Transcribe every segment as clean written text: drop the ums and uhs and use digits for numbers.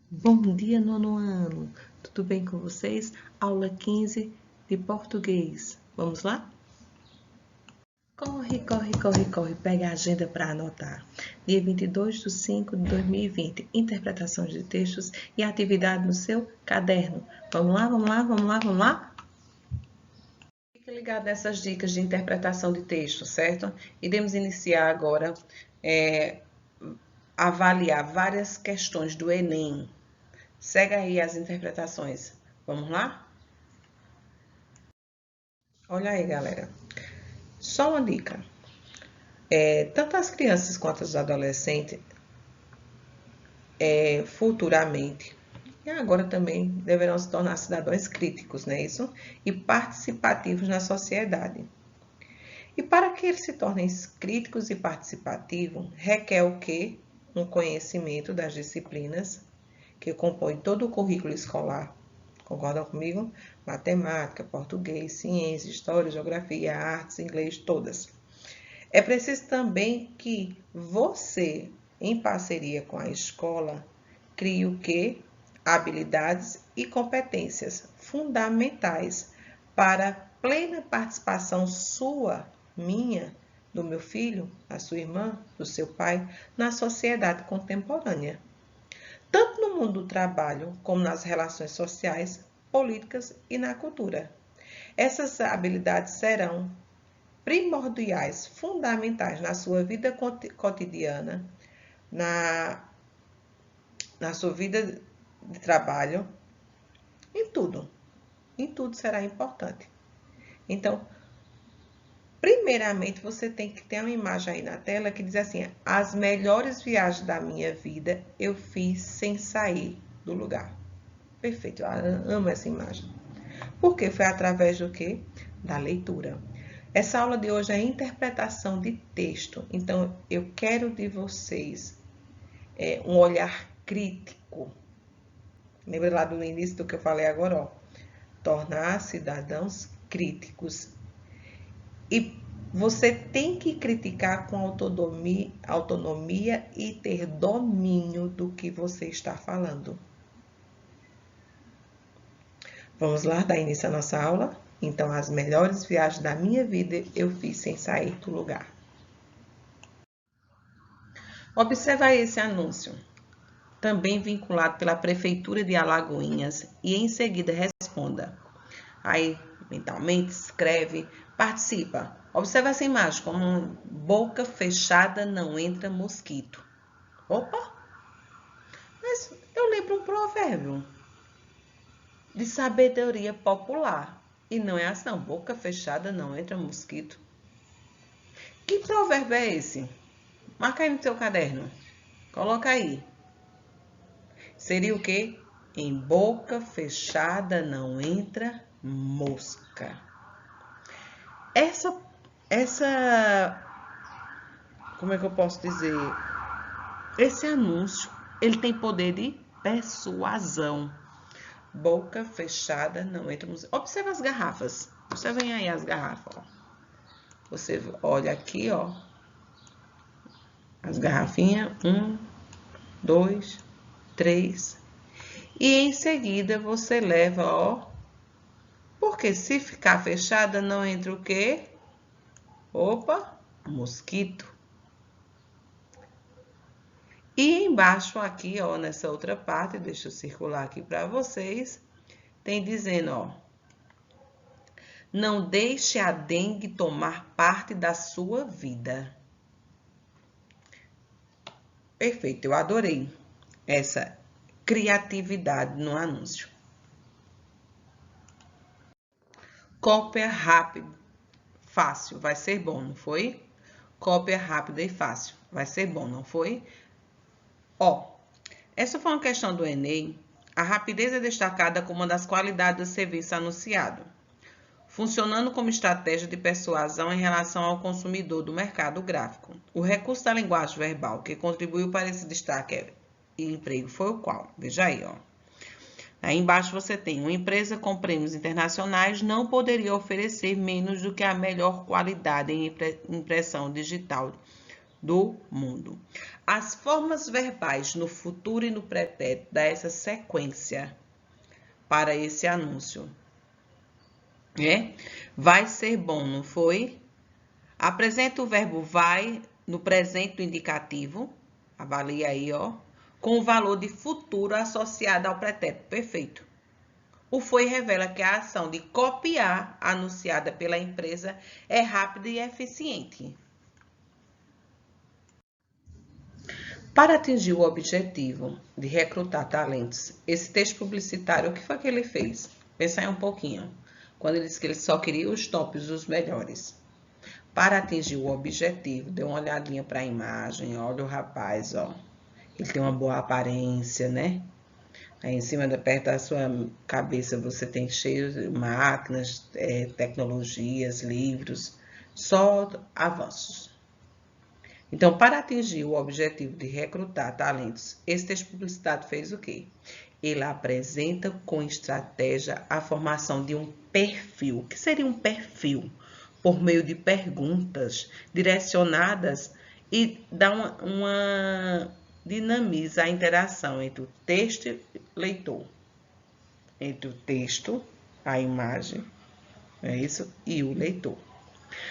Bom dia, nono ano! Tudo bem com vocês? Aula 15 de português. Vamos lá? Corre, corre, corre, corre. Pega a agenda para anotar. Dia 22/5/2020. Interpretação de textos e atividade no seu caderno. Vamos lá, vamos lá, vamos lá, vamos lá? Fique ligado nessas dicas de interpretação de texto, certo? Iremos iniciar agora avaliar várias questões do Enem. Segue aí as interpretações. Vamos lá? Olha aí, galera. Só uma dica. Tanto as crianças quanto os adolescentes, futuramente, e agora também, deverão se tornar cidadãos críticos, não é isso? E participativos na sociedade. E para que eles se tornem críticos e participativos, requer o quê? Um conhecimento das disciplinas que compõem todo o currículo escolar. Concordam comigo? Matemática, português, ciência, história, geografia, artes, inglês, todas. É preciso também que você, em parceria com a escola, crie o quê? Habilidades e competências fundamentais para plena participação sua, minha, do meu filho, da sua irmã, do seu pai, na sociedade contemporânea. Tanto no mundo do trabalho, como nas relações sociais, políticas e na cultura. Essas habilidades serão primordiais, fundamentais na sua vida cotidiana, na sua vida de trabalho, em tudo será importante. Então, primeiramente, você tem que ter uma imagem aí na tela que diz assim: as melhores viagens da minha vida eu fiz sem sair do lugar. Perfeito, eu amo essa imagem. Porque foi através do quê? Da leitura. Essa aula de hoje é interpretação de texto, então eu quero de vocês um olhar crítico. Lembra lá do início do que eu falei agora, ó? Tornar cidadãos críticos. E você tem que criticar com autonomia e ter domínio do que você está falando. Vamos lá dar início à nossa aula? Então, as melhores viagens da minha vida eu fiz sem sair do lugar. Observa esse anúncio, também vinculado pela Prefeitura de Alagoinhas, e em seguida responda. Aí, mentalmente, escreve, participa. Observa essa imagem, como boca fechada não entra mosquito. Opa! Mas eu lembro um provérbio de sabedoria popular. E não é assim, não. Boca fechada não entra mosquito. Que provérbio é esse? Marca aí no seu caderno. Coloca aí. Seria o quê? Em boca fechada não entra mosca. Como é que eu posso dizer? Esse anúncio, ele tem poder de persuasão. Boca fechada não entra mosca. Observa as garrafas. Observem aí as garrafas, ó. Você olha aqui, ó. As garrafinhas, 1, 2, 3. E em seguida você leva, ó. Porque se ficar fechada, não entra o quê? Opa, mosquito. E embaixo aqui, ó, nessa outra parte, deixa eu circular aqui para vocês, tem dizendo, ó. Não deixe a dengue tomar parte da sua vida. Perfeito, eu adorei essa criatividade no anúncio. Cópia rápida, fácil, vai ser bom, não foi? Cópia rápida e fácil, vai ser bom, não foi? Ó, essa foi uma questão do Enem. A rapidez é destacada como uma das qualidades do serviço anunciado, funcionando como estratégia de persuasão em relação ao consumidor do mercado gráfico. O recurso da linguagem verbal que contribuiu para esse destaque e emprego foi o qual? Veja aí, ó. Aí embaixo você tem: uma empresa com prêmios internacionais não poderia oferecer menos do que a melhor qualidade em impressão digital do mundo. As formas verbais no futuro e no pretérito dá essa sequência para esse anúncio. Vai ser bom, não foi? Apresenta o verbo vai no presente do indicativo, avalia aí, com o valor de futuro associado ao pretérito. Perfeito. O foi revela que a ação de copiar anunciada pela empresa é rápida e eficiente. Para atingir o objetivo de recrutar talentos, esse texto publicitário, o que foi que ele fez? Pensa aí um pouquinho. Quando ele disse que ele só queria os tops, os melhores. Para atingir o objetivo, dê uma olhadinha para a imagem, olha o rapaz, ele tem uma boa aparência, né? Aí em cima, perto da sua cabeça, você tem cheio de máquinas, tecnologias, livros, só avanços. Então, para atingir o objetivo de recrutar talentos, esse texto publicitário fez o quê? Ele apresenta com estratégia a formação de um perfil. O que seria um perfil? Por meio de perguntas direcionadas e dá dinamiza a interação entre o texto e o leitor. Entre o texto, a imagem, e o leitor.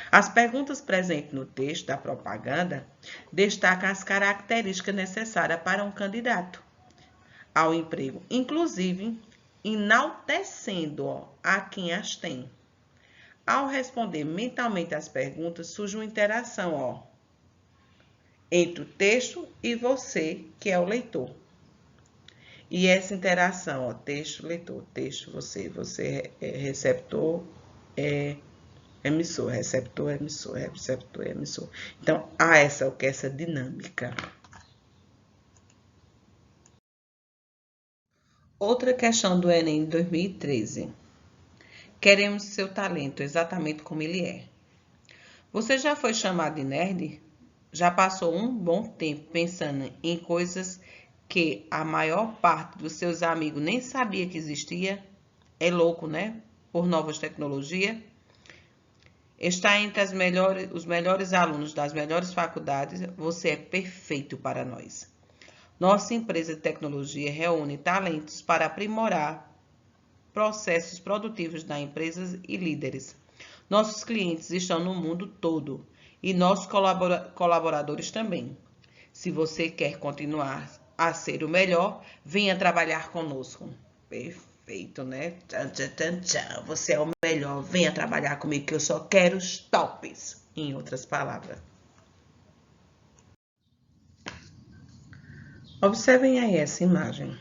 As perguntas presentes no texto da propaganda destacam as características necessárias para um candidato ao emprego, inclusive enaltecendo a quem as tem. Ao responder mentalmente às perguntas, surge uma interação entre o texto e você, que é o leitor. E essa interação, texto, leitor, texto, você é receptor, emissor, receptor, emissor, receptor, emissor. Então, há essa dinâmica. Outra questão do Enem de 2013. Queremos seu talento exatamente como ele é. Você já foi chamado de nerd? Já passou um bom tempo pensando em coisas que a maior parte dos seus amigos nem sabia que existia? É louco, né? Por novas tecnologias. Está entre os melhores alunos das melhores faculdades, você é perfeito para nós. Nossa empresa de tecnologia reúne talentos para aprimorar processos produtivos da empresa e líderes. Nossos clientes estão no mundo todo e nossos colaboradores também. Se você quer continuar a ser o melhor, venha trabalhar conosco. Perfeito, né? Tchan, tchan, tchan. Você é o melhor, venha trabalhar comigo que eu só quero os tops, em outras palavras. Observem aí essa imagem.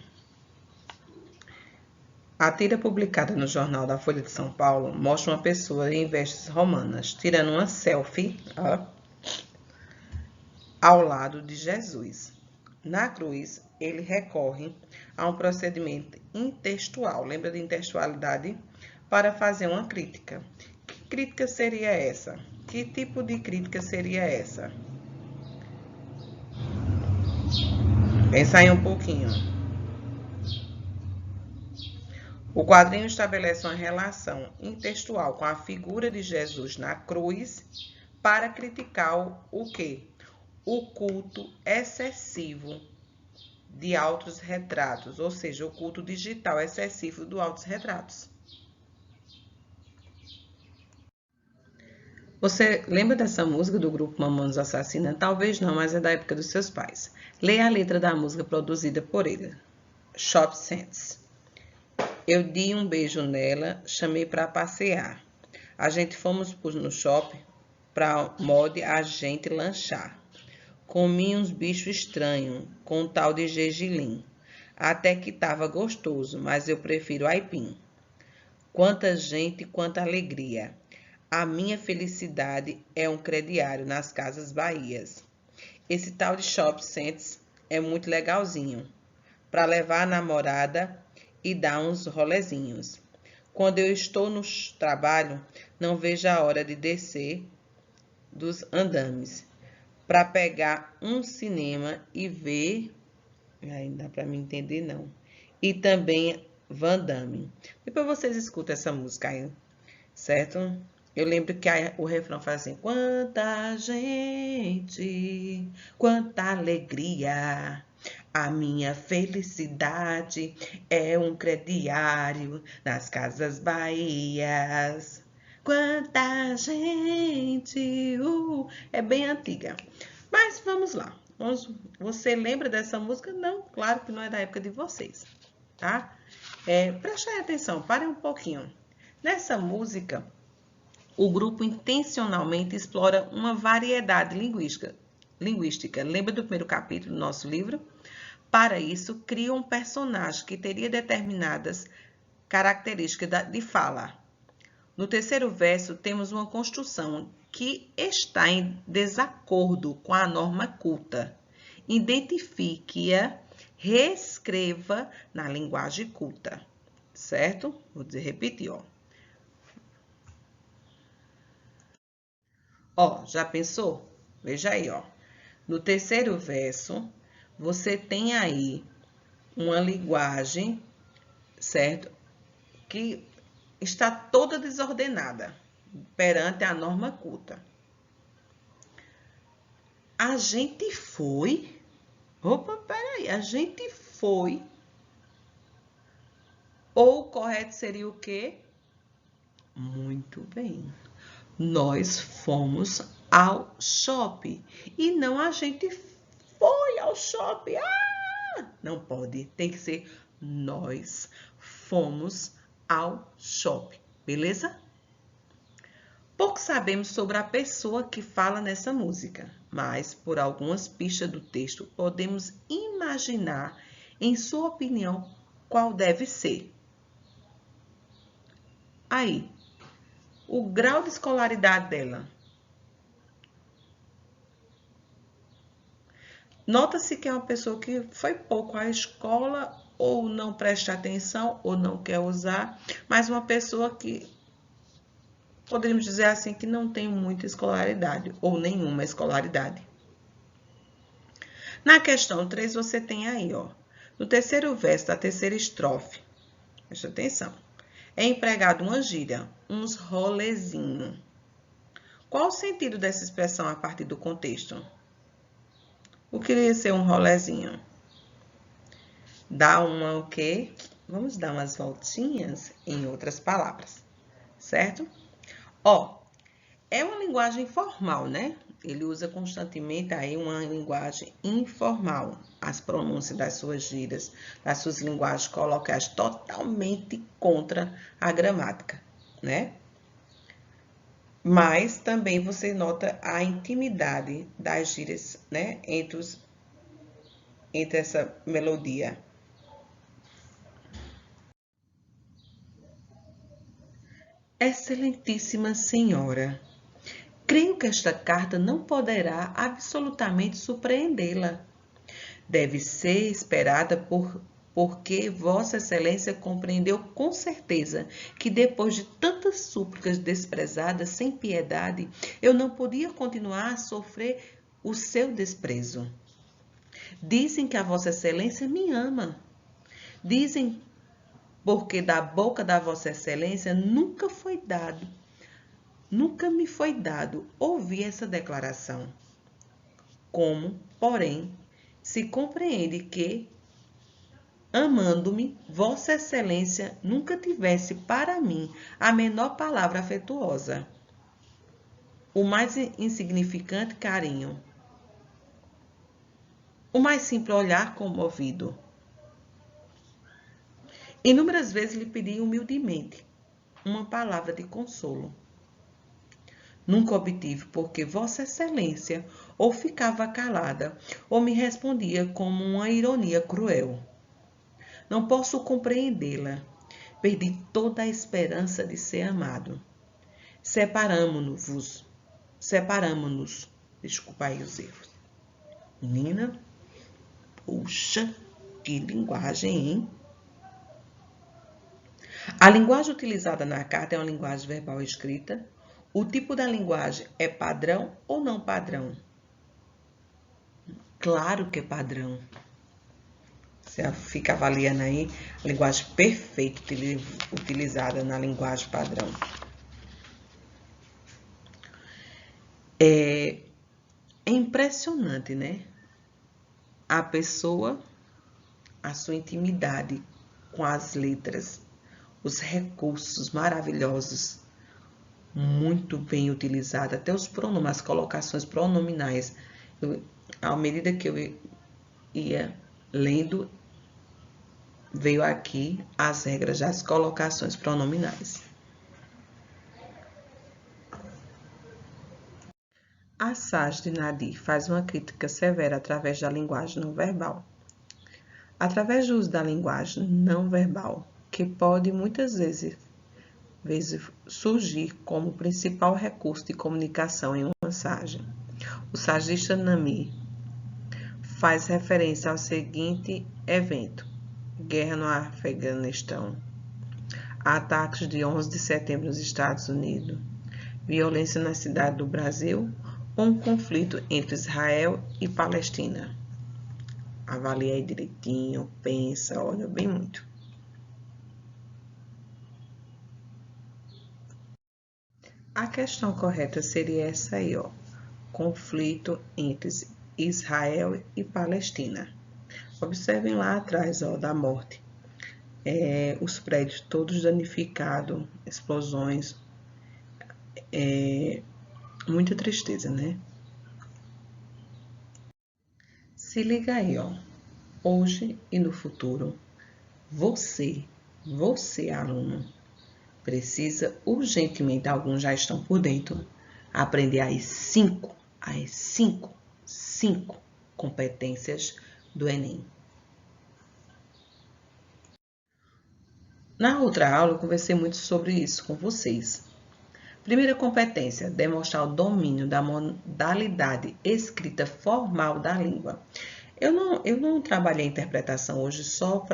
A tira publicada no jornal da Folha de São Paulo mostra uma pessoa em vestes romanas tirando uma selfie ao lado de Jesus. Na cruz, ele recorre a um procedimento intextual, lembra de intextualidade? Para fazer uma crítica. Que crítica seria essa? Que tipo de crítica seria essa? Pensa aí um pouquinho. O quadrinho estabelece uma relação intextual com a figura de Jesus na cruz para criticar o quê? O culto excessivo de autorretratos, ou seja, o culto digital excessivo do autorretratos. Você lembra dessa música do grupo Mamonas Assassinas? Talvez não, mas é da época dos seus pais. Leia a letra da música produzida por ele. Shop Sense. Eu dei um beijo nela, chamei para passear. A gente fomos no shopping para mod a gente lanchar. Comi uns bichos estranhos com um tal de gergelim. Até que tava gostoso, mas eu prefiro aipim. Quanta gente, quanta alegria. A minha felicidade é um crediário nas Casas Bahias. Esse tal de Shop Sense é muito legalzinho para levar a namorada e dar uns rolezinhos. Quando eu estou no trabalho, não vejo a hora de descer dos andames para pegar um cinema e ver. Aí não dá para me entender, não. E também Van Damme. Depois vocês escutam essa música aí, certo? Eu lembro que o refrão faz assim: quanta gente, quanta alegria, a minha felicidade é um crediário nas Casas Bahias. Quanta gente, é bem antiga. Mas vamos lá. Você lembra dessa música? Não, claro que não é da época de vocês, tá? Prestem atenção, parem um pouquinho. Nessa música, o grupo intencionalmente explora uma variedade linguística. Lembra do primeiro capítulo do nosso livro? Para isso, cria um personagem que teria determinadas características de fala. No terceiro verso, temos uma construção que está em desacordo com a norma culta. Identifique-a, reescreva na linguagem culta. Certo? Vou repetir, ó. Ó, já pensou? Veja aí, ó. No terceiro verso, você tem aí uma linguagem, certo? Que está toda desordenada perante a norma culta. A gente foi... Opa, peraí. A gente foi... Ou o correto seria o quê? Muito bem. Nós fomos ao shopping. E não a gente foi ao shopping. Não pode. Tem que ser nós fomos ao shopping. Beleza? Pouco sabemos sobre a pessoa que fala nessa música, mas por algumas pistas do texto podemos imaginar, em sua opinião, qual deve ser. Aí, o grau de escolaridade dela. Nota-se que é uma pessoa que foi pouco à escola, ou não presta atenção, ou não quer usar, mas uma pessoa que, poderíamos dizer assim, que não tem muita escolaridade, ou nenhuma escolaridade. Na questão 3, você tem aí, ó, no terceiro verso da terceira estrofe, presta atenção, é empregado uma gíria, uns rolezinho. Qual o sentido dessa expressão a partir do contexto? O que iria ser um rolezinho? Dá uma o quê? Vamos dar umas voltinhas, em outras palavras, certo? Ó, é uma linguagem formal, né? Ele usa constantemente aí uma linguagem informal. As pronúncias das suas gírias, das suas linguagens coloquiais totalmente contra a gramática, né? Mas também você nota a intimidade das gírias, né? Entre essa melodia. Excelentíssima Senhora, creio que esta carta não poderá absolutamente surpreendê-la. Deve ser esperada porque Vossa Excelência compreendeu com certeza que depois de tantas súplicas desprezadas sem piedade, eu não podia continuar a sofrer o seu desprezo. Dizem que a Vossa Excelência me ama. Dizem porque da boca da Vossa Excelência nunca me foi dado ouvir essa declaração. Como, porém, se compreende que, amando-me, Vossa Excelência nunca tivesse para mim a menor palavra afetuosa, o mais insignificante carinho, o mais simples olhar comovido. Inúmeras vezes lhe pedi humildemente uma palavra de consolo. Nunca obtive, porque Vossa Excelência ou ficava calada ou me respondia como uma ironia cruel. Não posso compreendê-la. Perdi toda a esperança de ser amado. Separamo-nos. Desculpa aí os erros. Menina, puxa, que linguagem, hein? A linguagem utilizada na carta é uma linguagem verbal escrita. O tipo da linguagem é padrão ou não padrão? Claro que é padrão. Você fica avaliando aí a linguagem perfeita utilizada na linguagem padrão. É impressionante, né? A pessoa, a sua intimidade com as letras, os recursos maravilhosos, muito bem utilizados, até os pronomes, as colocações pronominais. À medida que eu ia lendo, veio aqui as regras das colocações pronominais. Assage de Nadir faz uma crítica severa através da linguagem não verbal. Através do uso da linguagem não verbal, que pode muitas vezes surgir como principal recurso de comunicação em uma mensagem. O sagista Nami faz referência ao seguinte evento: guerra no Afeganistão, ataques de 11 de setembro nos Estados Unidos, violência na cidade do Brasil, um conflito entre Israel e Palestina. Avalie aí direitinho, pensa, olha bem muito. A questão correta seria essa aí, ó. Conflito entre Israel e Palestina. Observem lá atrás, ó, da morte. Os prédios todos danificados, explosões. Muita tristeza, né? Se liga aí, ó. Hoje e no futuro, você, aluno, precisa urgentemente, alguns já estão por dentro, aprender as cinco competências do Enem. Na outra aula, eu conversei muito sobre isso com vocês. Primeira competência, demonstrar o domínio da modalidade escrita formal da língua. Eu não trabalhei a interpretação hoje só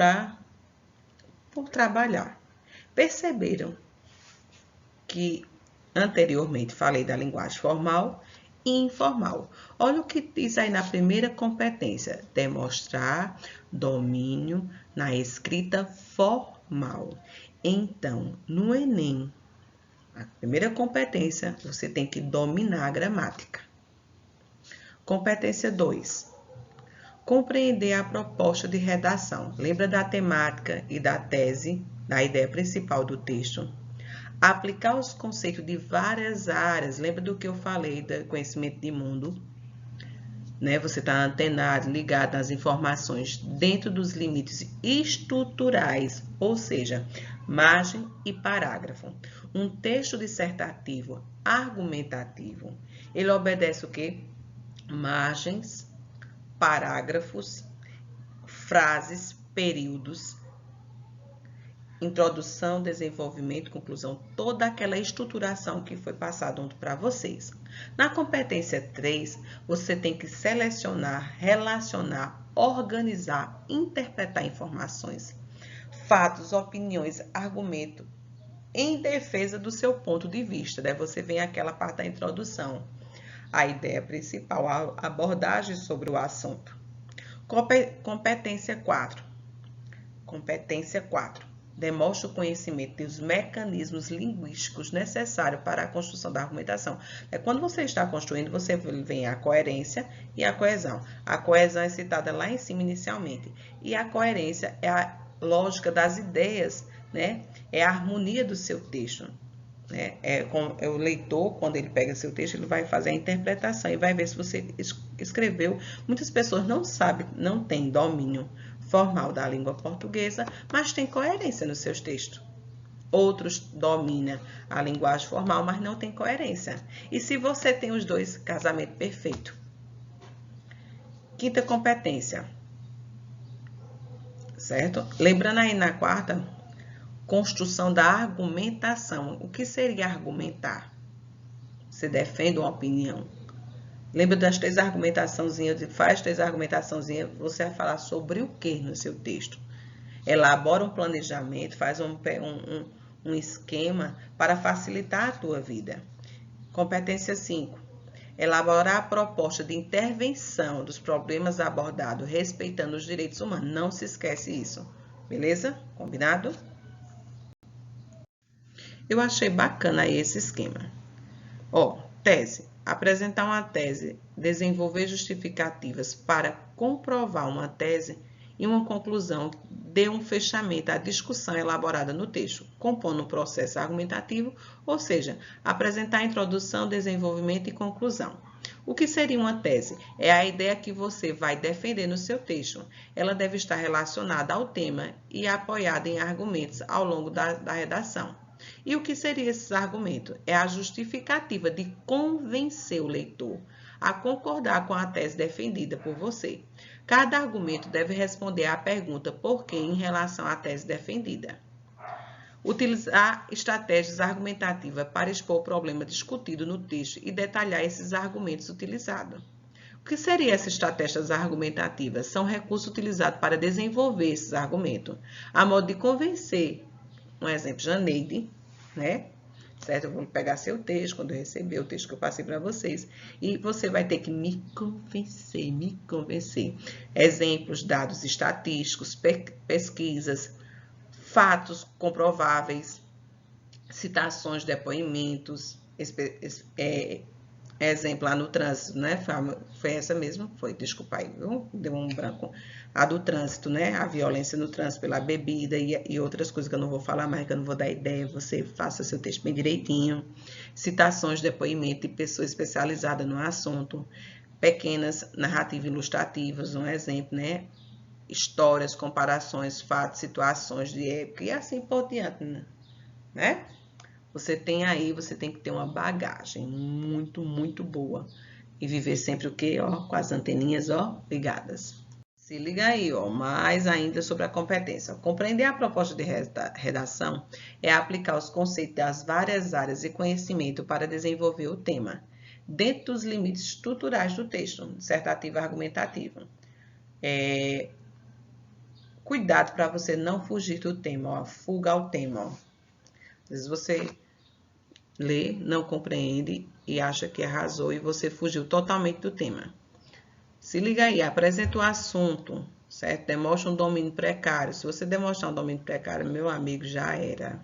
por trabalhar. Perceberam que anteriormente falei da linguagem formal e informal. Olha o que diz aí na primeira competência: demonstrar domínio na escrita formal. Então, no Enem, a primeira competência, você tem que dominar a gramática. Competência 2. Compreender a proposta de redação. Lembra da temática e da tese, da ideia principal do texto? Aplicar os conceitos de várias áreas. Lembra do que eu falei do conhecimento de mundo? Né? Você está antenado, ligado às informações dentro dos limites estruturais, ou seja, margem e parágrafo. Um texto dissertativo argumentativo, ele obedece o quê? Margens, parágrafos, frases, períodos, introdução, desenvolvimento, conclusão, toda aquela estruturação que foi passada para vocês. Na competência 3, você tem que selecionar, relacionar, organizar, interpretar informações, fatos, opiniões, argumento em defesa do seu ponto de vista. Daí você vem aquela parte da introdução, a ideia principal, a abordagem sobre o assunto. Competência 4. Competência 4. Demonstra o conhecimento dos mecanismos linguísticos necessários para a construção da argumentação. Quando você está construindo, você vem a coerência e a coesão. A coesão é citada lá em cima inicialmente. E a coerência é a lógica das ideias, né? É a harmonia do seu texto. Né? O leitor, quando ele pega seu texto, ele vai fazer a interpretação e vai ver se você escreveu. Muitas pessoas não sabem, não têm domínio formal da língua portuguesa, mas tem coerência nos seus textos. Outros dominam a linguagem formal, mas não tem coerência. E se você tem os dois, casamento perfeito. Quinta competência. Certo? Lembrando aí na quarta, construção da argumentação. O que seria argumentar? Você defende uma opinião. Lembra das 3 argumentaçãozinhas, faz 3 argumentaçãozinhas, você vai falar sobre o que no seu texto? Elabora um planejamento, faz um esquema para facilitar a tua vida. Competência 5. Elaborar a proposta de intervenção dos problemas abordados, respeitando os direitos humanos. Não se esquece isso. Beleza? Combinado? Eu achei bacana aí esse esquema. Ó, tese. Apresentar uma tese, desenvolver justificativas para comprovar uma tese e uma conclusão dê um fechamento à discussão elaborada no texto, compondo um processo argumentativo, ou seja, apresentar a introdução, desenvolvimento e conclusão. O que seria uma tese? É a ideia que você vai defender no seu texto. Ela deve estar relacionada ao tema e apoiada em argumentos ao longo da redação. E o que seria esses argumentos? É a justificativa de convencer o leitor a concordar com a tese defendida por você. Cada argumento deve responder à pergunta por que em relação à tese defendida. Utilizar estratégias argumentativas para expor o problema discutido no texto e detalhar esses argumentos utilizados. O que seriam essas estratégias argumentativas? São recursos utilizados para desenvolver esses argumentos, a modo de convencer. Um exemplo, Janeide, né? Certo? Eu vou pegar seu texto, quando eu receber o texto que eu passei para vocês, e você vai ter que me convencer. Exemplos, dados estatísticos, pesquisas, fatos comprováveis, citações, depoimentos, exemplo lá no trânsito, né? Foi essa mesmo? Foi, desculpa aí, viu? Deu um branco. A do trânsito, né? A violência no trânsito pela bebida e outras coisas que eu não vou falar mais, que eu não vou dar ideia, você faça seu texto bem direitinho. Citações, depoimento de pessoas especializadas no assunto, pequenas narrativas ilustrativas, um exemplo, né? Histórias, comparações, fatos, situações de época e assim por diante, né? Você tem que ter uma bagagem muito, muito boa e viver sempre o quê? Ó, com as anteninhas, ó, ligadas. Se liga aí, ó, mais ainda sobre a competência. Compreender a proposta de redação é aplicar os conceitos das várias áreas e conhecimento para desenvolver o tema, dentro dos limites estruturais do texto, dissertativo e argumentativo. Cuidado para você não fugir do tema, ó, fuga ao tema, ó. Às vezes você lê, não compreende e acha que arrasou e você fugiu totalmente do tema. Se liga aí, apresenta o assunto, certo? Demonstra um domínio precário. Se você demonstrar um domínio precário, meu amigo, já era.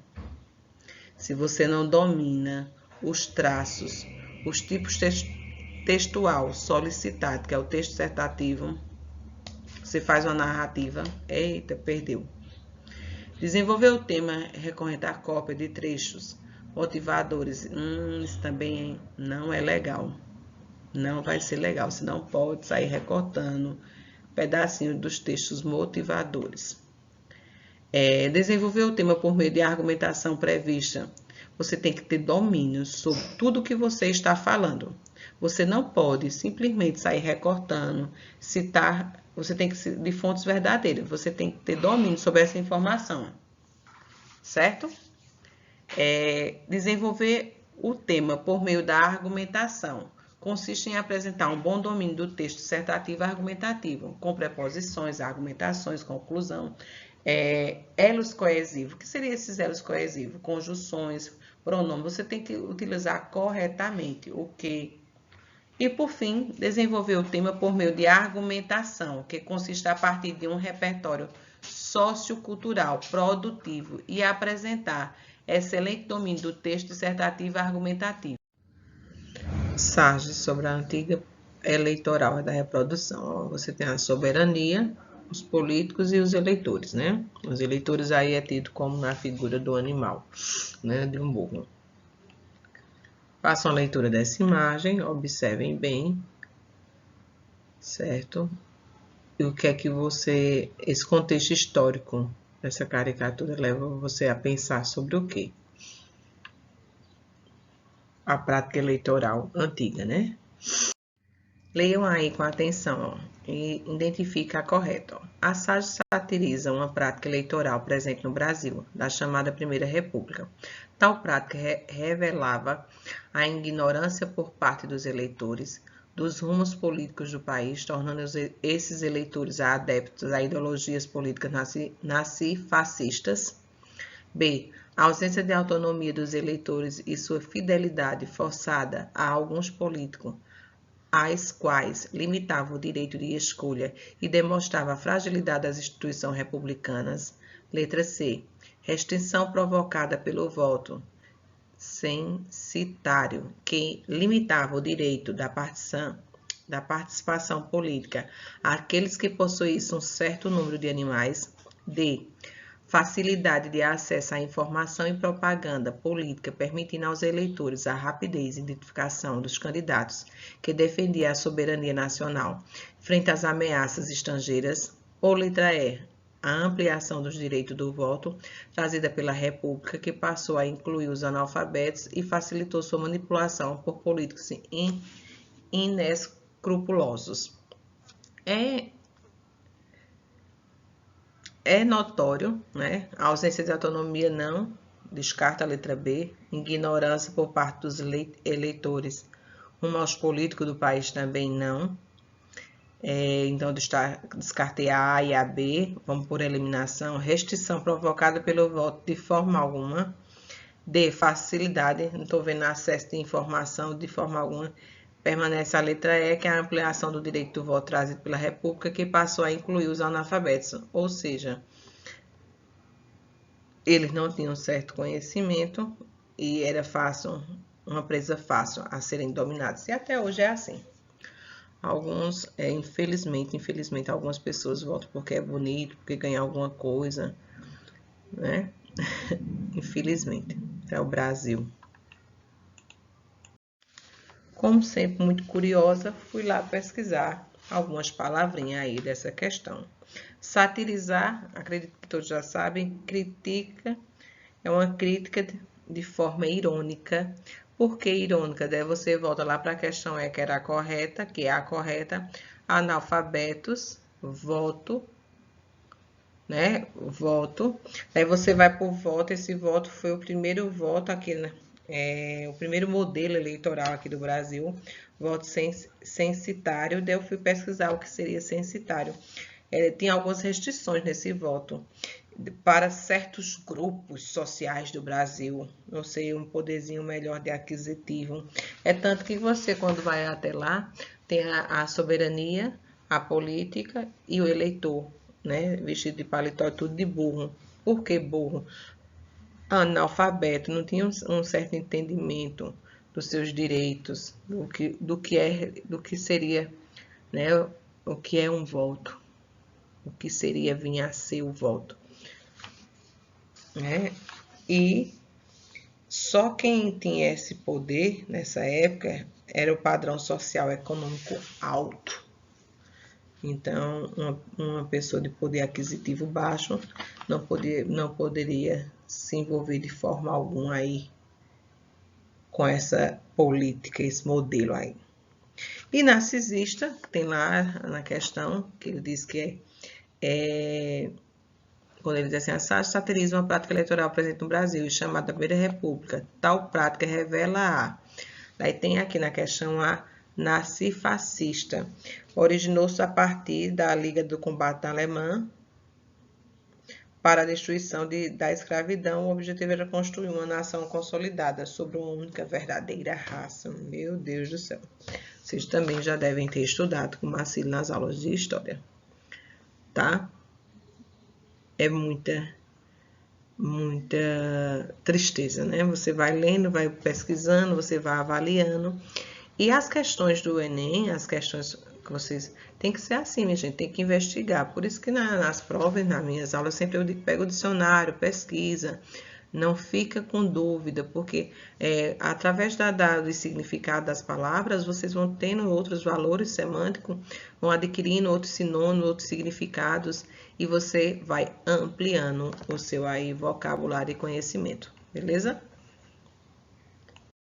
Se você não domina os traços, os tipos textual solicitado, que é o texto dissertativo, você faz uma narrativa, eita, perdeu. Desenvolver o tema recorrente à cópia de trechos motivadores, isso também não é legal. Não vai ser legal, você não pode sair recortando pedacinhos dos textos motivadores. Desenvolver o tema por meio de argumentação prevista. Você tem que ter domínio sobre tudo que você está falando. Você não pode simplesmente sair recortando, citar, você tem que ser de fontes verdadeiras, você tem que ter domínio sobre essa informação, certo? Desenvolver o tema por meio da argumentação. Consiste em apresentar um bom domínio do texto dissertativo e argumentativo, com preposições, argumentações, conclusão, elos coesivos. O que seriam esses elos coesivos? Conjunções, pronomes. Você tem que utilizar corretamente o que. E, por fim, desenvolver o tema por meio de argumentação, que consiste a partir de um repertório sociocultural produtivo e apresentar excelente domínio do texto dissertativo e argumentativo. Sarge sobre a antiga eleitoral da reprodução. Você tem a soberania, os políticos e os eleitores, né? Os eleitores aí é tido como na figura do animal, né? De um burro. Façam a leitura dessa imagem, observem bem, certo? E o que é que esse contexto histórico dessa caricatura leva você a pensar sobre o quê? A prática eleitoral antiga, né? Leiam aí com atenção, ó, e identifica a correta. A Sarge satiriza uma prática eleitoral presente no Brasil, da chamada Primeira República. Tal prática revelava a ignorância por parte dos eleitores dos rumos políticos do país, tornando esses eleitores adeptos a ideologias políticas nazifascistas. B. A ausência de autonomia dos eleitores e sua fidelidade forçada a alguns políticos, às quais limitava o direito de escolha e demonstrava a fragilidade das instituições republicanas. Letra C. Restrição provocada pelo voto censitário, que limitava o direito da participação política àqueles que possuíssem um certo número de animais. D. Facilidade de acesso à informação e propaganda política, permitindo aos eleitores a rapidez e identificação dos candidatos que defendiam a soberania nacional frente às ameaças estrangeiras. Ou letra E. A ampliação dos direitos do voto, trazida pela República, que passou a incluir os analfabetos e facilitou sua manipulação por políticos inescrupulosos. É notório, né? A ausência de autonomia não, descarta a letra B. Ignorância por parte dos eleitores rumo aos políticos do país também não. Então, descartei a A e a B, vamos por eliminação. Restrição provocada pelo voto de forma alguma. D, facilidade, não estou vendo acesso de informação de forma alguma. Permanece a letra E, que é a ampliação do direito do voto trazido pela República, que passou a incluir os analfabetos, ou seja, eles não tinham certo conhecimento e era fácil, uma presa fácil a serem dominados. E até hoje é assim. Alguns, infelizmente, algumas pessoas votam porque é bonito, porque ganha alguma coisa, né? Infelizmente, é o Brasil. Como sempre, muito curiosa, fui lá pesquisar algumas palavrinhas aí dessa questão. Satirizar, acredito que todos já sabem, critica, é uma crítica de forma irônica. Por que irônica? Daí você volta lá para a questão que era a correta, que é a correta, analfabetos, voto, né? Voto. Aí você vai por voto, esse voto foi o primeiro voto aqui, né? O primeiro modelo eleitoral aqui do Brasil, voto censitário. Daí eu fui pesquisar o que seria censitário. Tem algumas restrições nesse voto para certos grupos sociais do Brasil, não sei, um poderzinho melhor de aquisitivo. É tanto que você, quando vai até lá, tem a soberania, a política e o eleitor, né? Vestido de paletó, tudo de burro. Por que burro? Analfabeto, não tinha um certo entendimento dos seus direitos, do que seria, né? O que é um voto, o que seria vir a ser o voto. Né? E só quem tinha esse poder nessa época era o padrão social econômico alto. Então, uma pessoa de poder aquisitivo baixo não poderia se envolver de forma alguma aí com essa política, esse modelo aí. E narcisista, tem lá na questão, que ele diz que quando ele diz assim, satirismo é uma prática eleitoral presente no Brasil, chamada Primeira República. Tal prática revela a... Daí tem aqui na questão a nazifascista. Originou-se a partir da Liga do Combate Alemã para a destruição da escravidão. O objetivo era construir uma nação consolidada sobre uma única verdadeira raça. Meu Deus do céu. Vocês também já devem ter estudado com Marcílio nas aulas de história. Tá? É muita tristeza, né? Você vai lendo, vai pesquisando, você vai avaliando. E as questões do Enem, as questões que vocês... Tem que ser assim, minha gente, tem que investigar. Por isso que nas provas, nas minhas aulas, sempre eu digo, pega o dicionário, pesquisa. Não fica com dúvida, porque através do significado das palavras, vocês vão tendo outros valores semânticos, vão adquirindo outros sinônimos, outros significados, e você vai ampliando o seu aí vocabulário e conhecimento, beleza?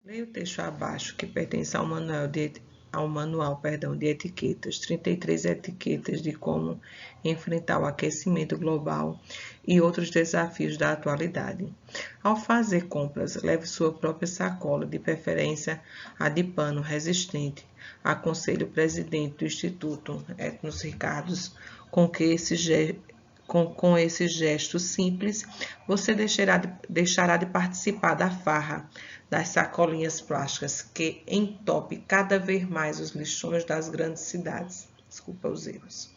Leia o texto abaixo, que pertence ao manual de etiquetas, 33 etiquetas de como enfrentar o aquecimento global e outros desafios da atualidade. Ao fazer compras, leve sua própria sacola, de preferência a de pano resistente. Aconselho o presidente do Instituto Etnos Ricardos com esse gesto simples, você deixará de participar da farra das sacolinhas plásticas que entope cada vez mais os lixões das grandes cidades. Desculpa os erros.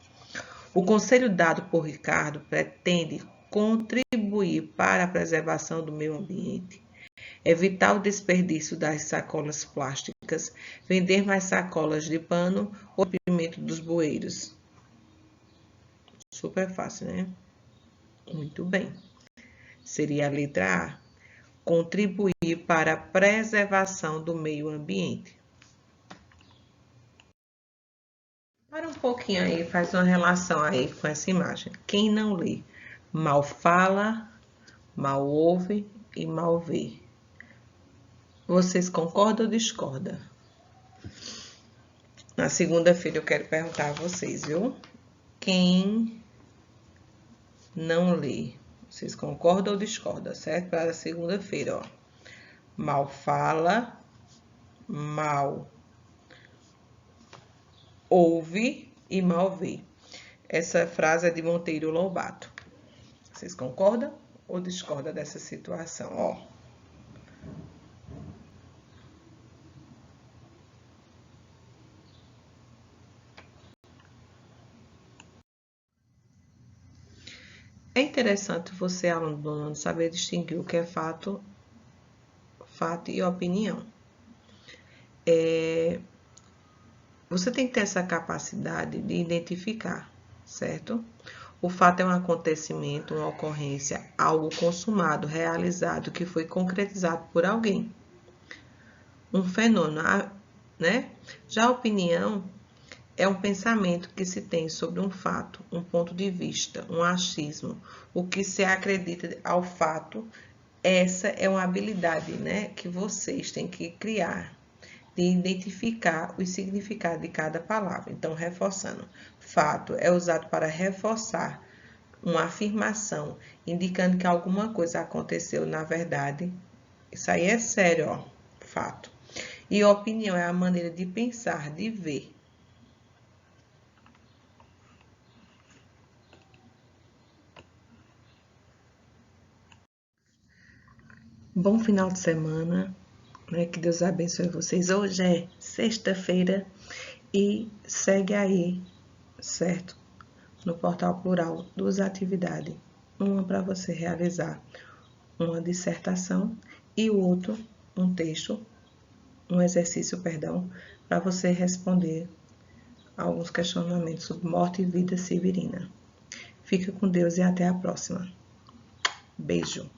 O conselho dado por Ricardo pretende contribuir para a preservação do meio ambiente. evitar o desperdício das sacolas plásticas, vender mais sacolas de pano ou rompimento dos bueiros. Super fácil, né? Muito bem. Seria a letra A. Contribuir para a preservação do meio ambiente. Para um pouquinho aí, faz uma relação aí com essa imagem. Quem não lê, mal fala, mal ouve e mal vê. Vocês concordam ou discordam? Na segunda-feira eu quero perguntar a vocês, viu? Quem não lê, vocês concordam ou discordam, certo? Para a segunda-feira, ó. Mal fala, mal ouve e mal vê. Essa frase é de Monteiro Lobato. Vocês concordam ou discordam dessa situação? Ó. É interessante você, aluno do nono, saber distinguir o que é fato e opinião. Você tem que ter essa capacidade de identificar, certo? O fato é um acontecimento, uma ocorrência, algo consumado, realizado, que foi concretizado por alguém. Um fenômeno, né? Já a opinião é um pensamento que se tem sobre um fato, um ponto de vista, um achismo, o que se acredita ao fato. Essa é uma habilidade, né, que vocês têm que criar, de identificar o significado de cada palavra. Então, reforçando, fato é usado para reforçar uma afirmação, indicando que alguma coisa aconteceu na verdade. Isso aí é sério, ó, fato. E opinião é a maneira de pensar, de ver. Bom final de semana, né? Que Deus abençoe vocês. Hoje é sexta-feira e segue aí, certo? No portal plural, duas atividades. Uma para você realizar uma dissertação e o outro, um texto, um exercício, perdão, para você responder alguns questionamentos sobre morte e vida severina. Fica com Deus e até a próxima. Beijo.